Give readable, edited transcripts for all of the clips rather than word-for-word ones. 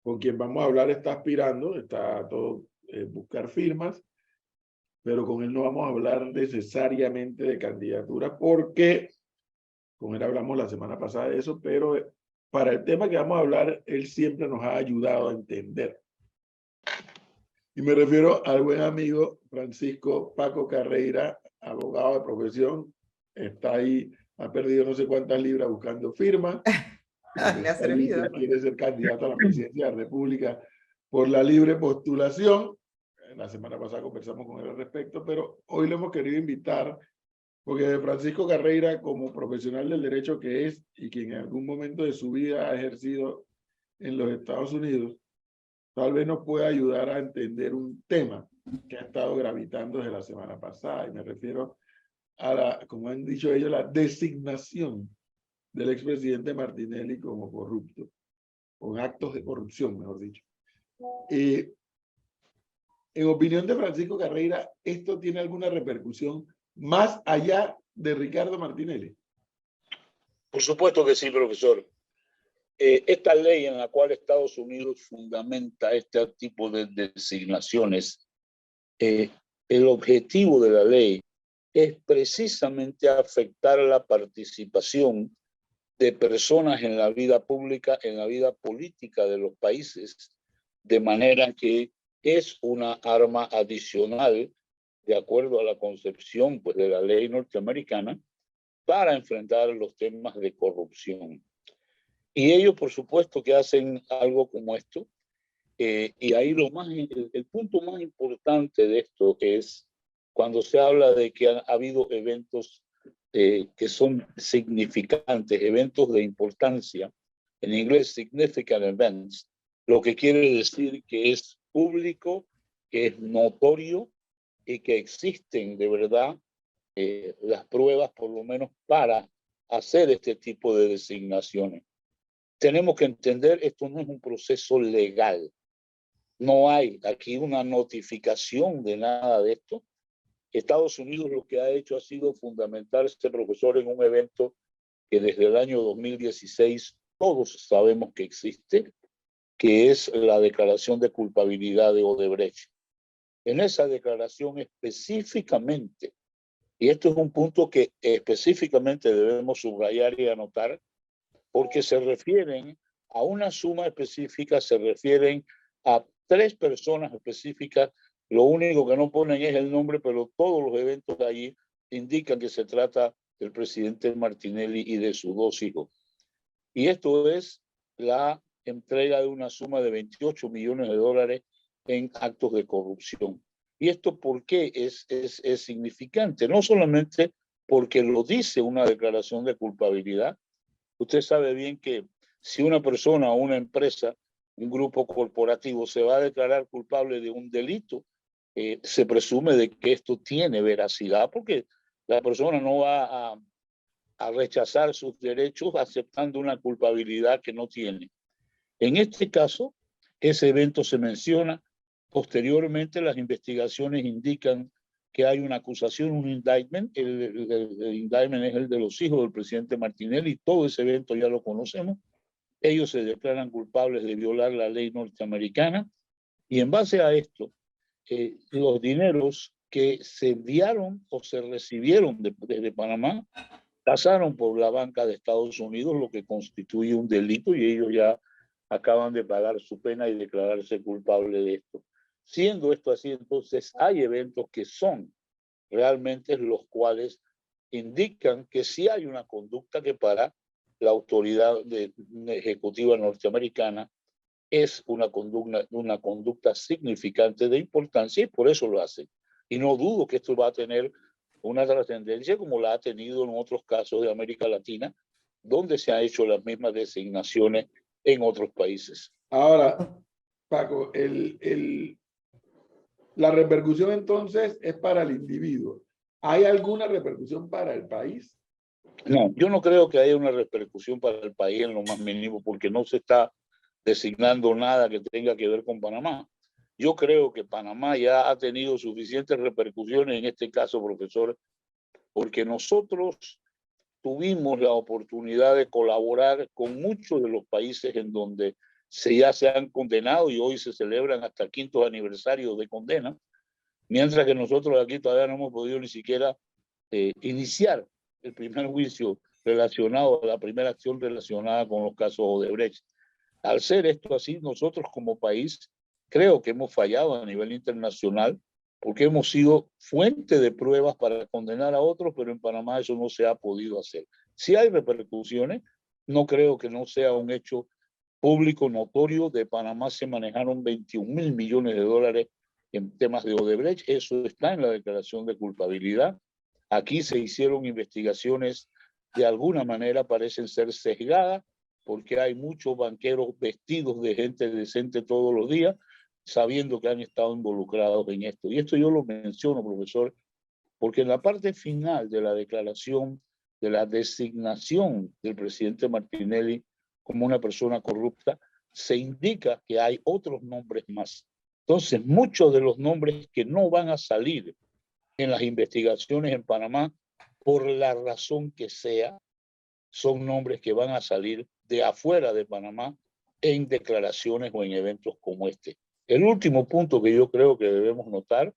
con quien vamos a hablar está aspirando, está todo buscar firmas, pero con él no vamos a hablar necesariamente de candidatura porque con él hablamos la semana pasada de eso, pero para el tema que vamos a hablar, él siempre nos ha ayudado a entender. Y me refiero al buen amigo Francisco Paco Carreira, abogado de profesión. Está ahí, ha perdido no sé cuántas libras buscando firmas. Le ha servido. Quiere ser candidato a la presidencia de la República por la libre postulación. La semana pasada conversamos con él al respecto, pero hoy lo hemos querido invitar porque Francisco Carreira, como profesional del derecho que es y que en algún momento de su vida ha ejercido en los Estados Unidos, tal vez nos pueda ayudar a entender un tema que ha estado gravitando desde la semana pasada. Y me refiero a la, como han dicho ellos, la designación del expresidente Martinelli como corrupto, con actos de corrupción, mejor dicho. En opinión de Francisco Carreira, ¿esto tiene alguna repercusión más allá de Ricardo Martinelli? Por supuesto que sí, profesor. Esta ley en la cual Estados Unidos fundamenta este tipo de designaciones, el objetivo de la ley es precisamente afectar la participación de personas en la vida pública, en la vida política de los países, de manera que es una arma adicional, de acuerdo a la concepción pues, de la ley norteamericana, para enfrentar los temas de corrupción. Y ellos, por supuesto, que hacen algo como esto. Y ahí el punto más importante de esto es cuando se habla de que ha habido eventos que son significantes, eventos de importancia, en inglés significant events, lo que quiere decir que es público, que es notorio y que existen de verdad las pruebas por lo menos para hacer este tipo de designaciones. Tenemos que entender, esto no es un proceso legal. No hay aquí una notificación de nada de esto. Estados Unidos lo que ha hecho ha sido fundamentar este profesor en un evento que desde el año 2016 todos sabemos que existe, que es la declaración de culpabilidad de Odebrecht. En esa declaración específicamente, y esto es un punto que específicamente debemos subrayar y anotar, porque se refieren a una suma específica, se refieren a 3 personas específicas. Lo único que no ponen es el nombre, pero todos los eventos de allí indican que se trata del presidente Martinelli y de sus 2 hijos. Y esto es la entrega de una suma de $28 millones en actos de corrupción. ¿Y esto por qué es significante? No solamente porque lo dice una declaración de culpabilidad. Usted sabe bien que si una persona o una empresa, un grupo corporativo se va a declarar culpable de un delito, se presume de que esto tiene veracidad porque la persona no va a rechazar sus derechos aceptando una culpabilidad que no tiene. En este caso, ese evento se menciona. Posteriormente, las investigaciones indican que hay una acusación, un indictment. El indictment es el de los hijos del presidente Martinelli. Todo ese evento ya lo conocemos. Ellos se declaran culpables de violar la ley norteamericana. Y en base a esto, los dineros que se enviaron o se recibieron desde Panamá pasaron por la banca de Estados Unidos, lo que constituye un delito, y ellos ya acaban de pagar su pena y declararse culpable de esto. Siendo esto así, entonces hay eventos que son realmente los cuales indican que sí hay una conducta que para la autoridad ejecutiva norteamericana es una conducta significante de importancia y por eso lo hacen. Y no dudo que esto va a tener una trascendencia como la ha tenido en otros casos de América Latina, donde se han hecho las mismas designaciones en otros países. Ahora, Paco, la repercusión entonces es para el individuo. ¿Hay alguna repercusión para el país? No, yo no creo que haya una repercusión para el país en lo más mínimo, porque no se está designando nada que tenga que ver con Panamá. Yo creo que Panamá ya ha tenido suficientes repercusiones en este caso, profesor, porque nosotros tuvimos la oportunidad de colaborar con muchos de los países en donde ya se han condenado y hoy se celebran hasta quintos aniversarios de condena, mientras que nosotros aquí todavía no hemos podido ni siquiera iniciar el primer juicio relacionado, la primera acción relacionada con los casos Odebrecht. Al ser esto así, nosotros como país creo que hemos fallado a nivel internacional porque hemos sido fuente de pruebas para condenar a otros, pero en Panamá eso no se ha podido hacer. Si hay repercusiones, no creo que no sea un hecho público notorio. De Panamá se manejaron 21.000 millones de dólares en temas de Odebrecht. Eso está en la declaración de culpabilidad. Aquí se hicieron investigaciones de alguna manera parecen ser sesgadas porque hay muchos banqueros vestidos de gente decente todos los días, sabiendo que han estado involucrados en esto. Y esto yo lo menciono, profesor, porque en la parte final de la declaración de la designación del presidente Martinelli como una persona corrupta, se indica que hay otros nombres más. Entonces, muchos de los nombres que no van a salir en las investigaciones en Panamá, por la razón que sea, son nombres que van a salir de afuera de Panamá en declaraciones o en eventos como este. El último punto que yo creo que debemos notar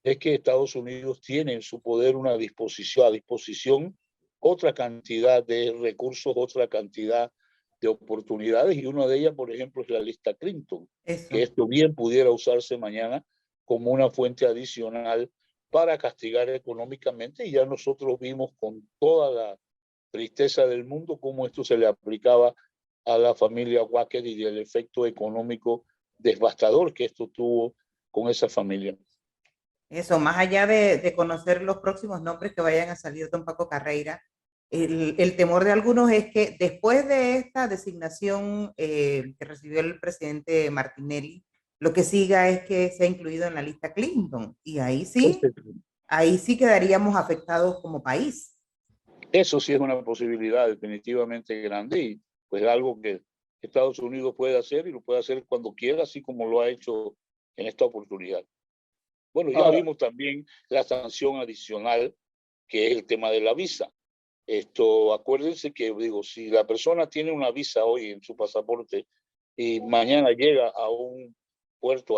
es que Estados Unidos tiene en su poder a disposición otra cantidad de recursos, otra cantidad de oportunidades, y una de ellas, por ejemplo, es la lista Clinton, que esto bien pudiera usarse mañana como una fuente adicional para castigar económicamente, y ya nosotros vimos con toda la tristeza del mundo cómo esto se le aplicaba a la familia Wacker y del efecto económico devastador que esto tuvo con esa familia. Eso, más allá de conocer los próximos nombres que vayan a salir, don Paco Carreira, el temor de algunos es que después de esta designación que recibió el presidente Martinelli, lo que siga es que sea incluido en la lista Clinton, y ahí sí quedaríamos afectados como país. Eso sí es una posibilidad definitivamente grande, y pues algo que Estados Unidos puede hacer, y lo puede hacer cuando quiera, así como lo ha hecho en esta oportunidad. Bueno, ya vimos también la sanción adicional, que es el tema de la visa. Esto, acuérdense que, digo, si la persona tiene una visa hoy en su pasaporte y mañana llega a un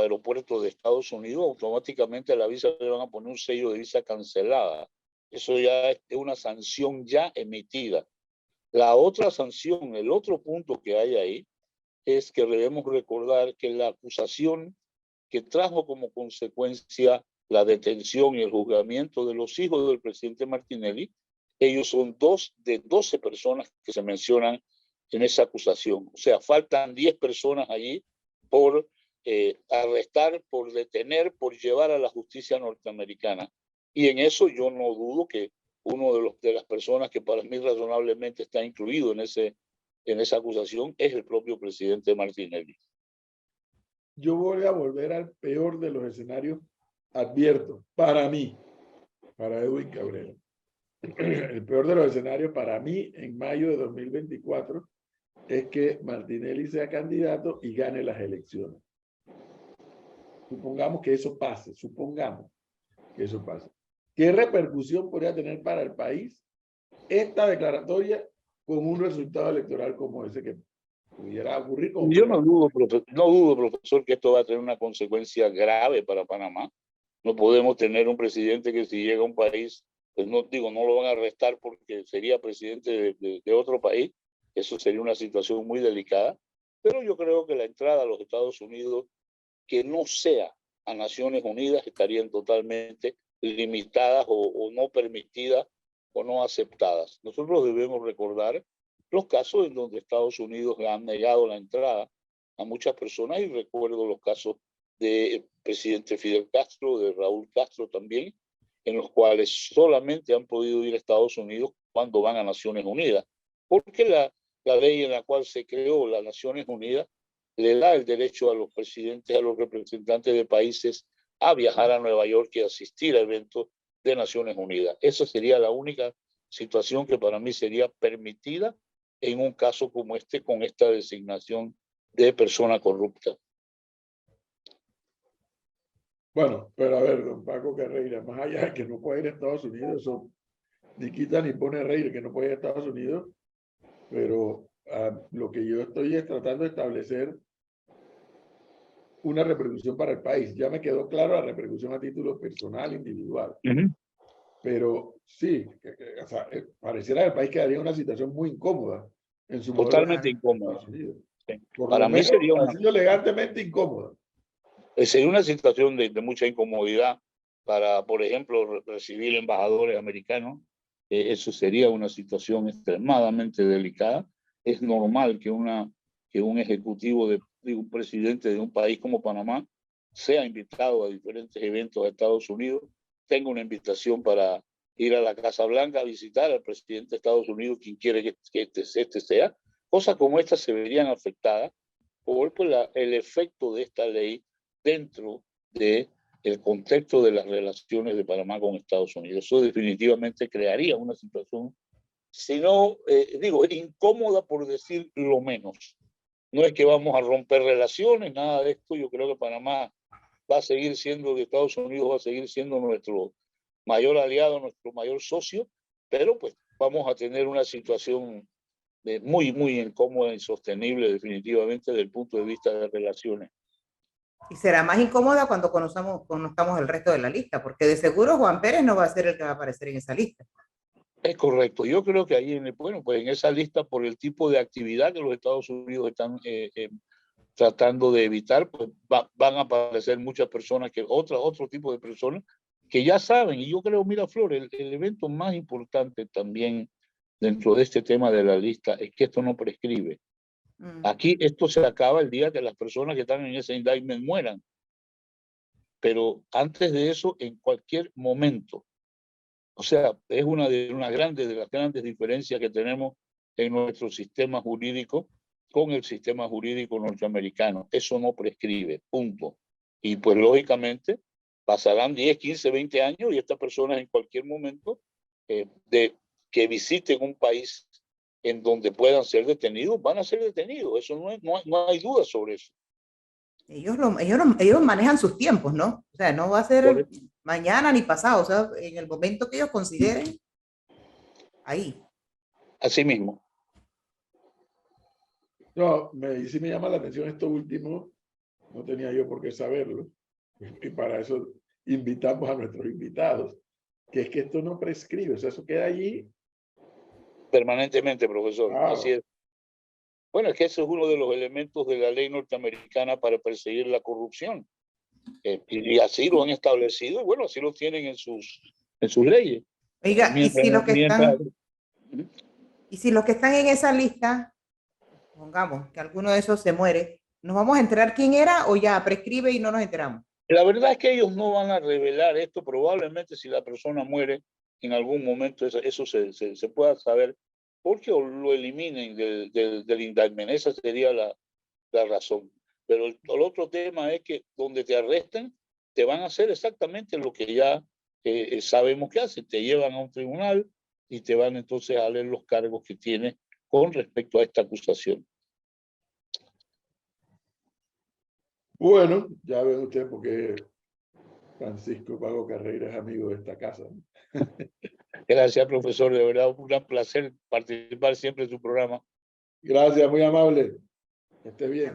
aeropuerto de Estados Unidos, automáticamente a la visa le van a poner un sello de visa cancelada. Eso ya es una sanción ya emitida. La otra sanción, el otro punto que hay ahí, es que debemos recordar que la acusación que trajo como consecuencia la detención y el juzgamiento de los hijos del presidente Martinelli, ellos son 2 de 12 personas que se mencionan en esa acusación. O sea, faltan 10 personas allí por arrestar, por detener, por llevar a la justicia norteamericana. Y en eso yo no dudo que uno de las personas que para mí razonablemente está incluido en esa acusación es el propio presidente Martinelli. Yo voy a volver al peor de los escenarios, advierto, para mí, para Edwin Cabrera. El peor de los escenarios para mí en mayo de 2024 es que Martinelli sea candidato y gane las elecciones. Supongamos que eso pase, supongamos que eso pase. ¿Qué repercusión podría tener para el país esta declaratoria con un resultado electoral como ese que pudiera ocurrir? Yo no dudo, profesor, que esto va a tener una consecuencia grave para Panamá. No podemos tener un presidente que si llega a un país, pues no lo van a arrestar porque sería presidente de otro país. Eso sería una situación muy delicada. Pero yo creo que la entrada a los Estados Unidos, que no sea a Naciones Unidas, estarían totalmente limitadas o no permitidas o no aceptadas. Nosotros debemos recordar los casos en donde Estados Unidos le han negado la entrada a muchas personas, y recuerdo los casos del presidente Fidel Castro, de Raúl Castro también, en los cuales solamente han podido ir a Estados Unidos cuando van a Naciones Unidas, porque la ley en la cual se creó las Naciones Unidas le da el derecho a los presidentes, a los representantes de países a viajar a Nueva York y asistir a eventos de Naciones Unidas. Esa sería la única situación que para mí sería permitida en un caso como este, con esta designación de persona corrupta. Bueno, pero a ver, don Paco Carreira, más allá de que no puede ir a Estados Unidos, eso ni quita ni pone rey que no puede ir a Estados Unidos, pero lo que yo estoy es tratando de establecer una repercusión para el país. Ya me quedó claro la repercusión a título personal, individual. Pero sí, o sea, pareciera que el país quedaría en una situación muy incómoda en su modelo Totalmente de incómodo. Estados Unidos. Sí. Por Para lo mí menos, sería una, así elegantemente incómoda. sería una situación de mucha incomodidad para, por ejemplo, recibir embajadores americanos. Eso sería una situación extremadamente delicada. Es normal que un ejecutivo de un presidente de un país como Panamá sea invitado a diferentes eventos de Estados Unidos, tenga una invitación para ir a la Casa Blanca a visitar al presidente de Estados Unidos, quien quiere que este sea. Cosas como estas se verían afectadas por el efecto de esta ley dentro del contexto de las relaciones de Panamá con Estados Unidos. Eso definitivamente crearía una situación, si no, digo, incómoda por decir lo menos. No es que vamos a romper relaciones, nada de esto. Yo creo que Panamá va a seguir siendo, de Estados Unidos va a seguir siendo nuestro mayor aliado, nuestro mayor socio, pero pues vamos a tener una situación muy, muy incómoda, insostenible definitivamente desde el punto de vista de relaciones. Y será más incómoda cuando conozcamos el resto de la lista, porque de seguro Juan Pérez no va a ser el que va a aparecer en esa lista. Es correcto. Yo creo que ahí, bueno, pues en esa lista, por el tipo de actividad que los Estados Unidos están tratando de evitar, pues van a aparecer muchas personas, otro tipo de personas que ya saben. Y yo creo, mira, Flor, el evento más importante también dentro de este tema de la lista es que esto no prescribe. Aquí esto se acaba el día que las personas que están en ese indictment mueran. Pero antes de eso, en cualquier momento. O sea, es una de las grandes diferencias que tenemos en nuestro sistema jurídico con el sistema jurídico norteamericano. Eso no prescribe, punto. Y pues lógicamente pasarán 10, 15, 20 años y estas personas en cualquier momento que visiten un país en donde puedan ser detenidos, van a ser detenidos. Eso no hay duda sobre eso. Ellos manejan sus tiempos, ¿no? O sea, no va a ser mañana ni pasado, o sea, en el momento que ellos consideren, ahí. Así mismo. No, sí me llama la atención esto último, no tenía yo por qué saberlo, y para eso invitamos a nuestros invitados, que es que esto no prescribe, o sea, eso queda allí. Permanentemente, profesor. Wow. Así es. Bueno, es que ese es uno de los elementos de la ley norteamericana para perseguir la corrupción. Y así lo han establecido, y bueno, así lo tienen en sus leyes. Oiga, y si los que están en esa lista, pongamos que alguno de esos se muere, ¿nos vamos a enterar quién era o ya prescribe y no nos enteramos? La verdad es que ellos no van a revelar esto. Probablemente si la persona muere en algún momento, eso se pueda saber, porque lo eliminen del indictment. Esa sería la razón. Pero el otro tema es que donde te arresten, te van a hacer exactamente lo que ya sabemos que hacen. Te llevan a un tribunal y te van entonces a leer los cargos que tienes con respecto a esta acusación. Bueno, ya ven ustedes por qué Francisco Pago Carreira es amigo de esta casa. Gracias, profesor. De verdad, un gran placer participar siempre en su programa. Gracias, muy amable. Que esté bien.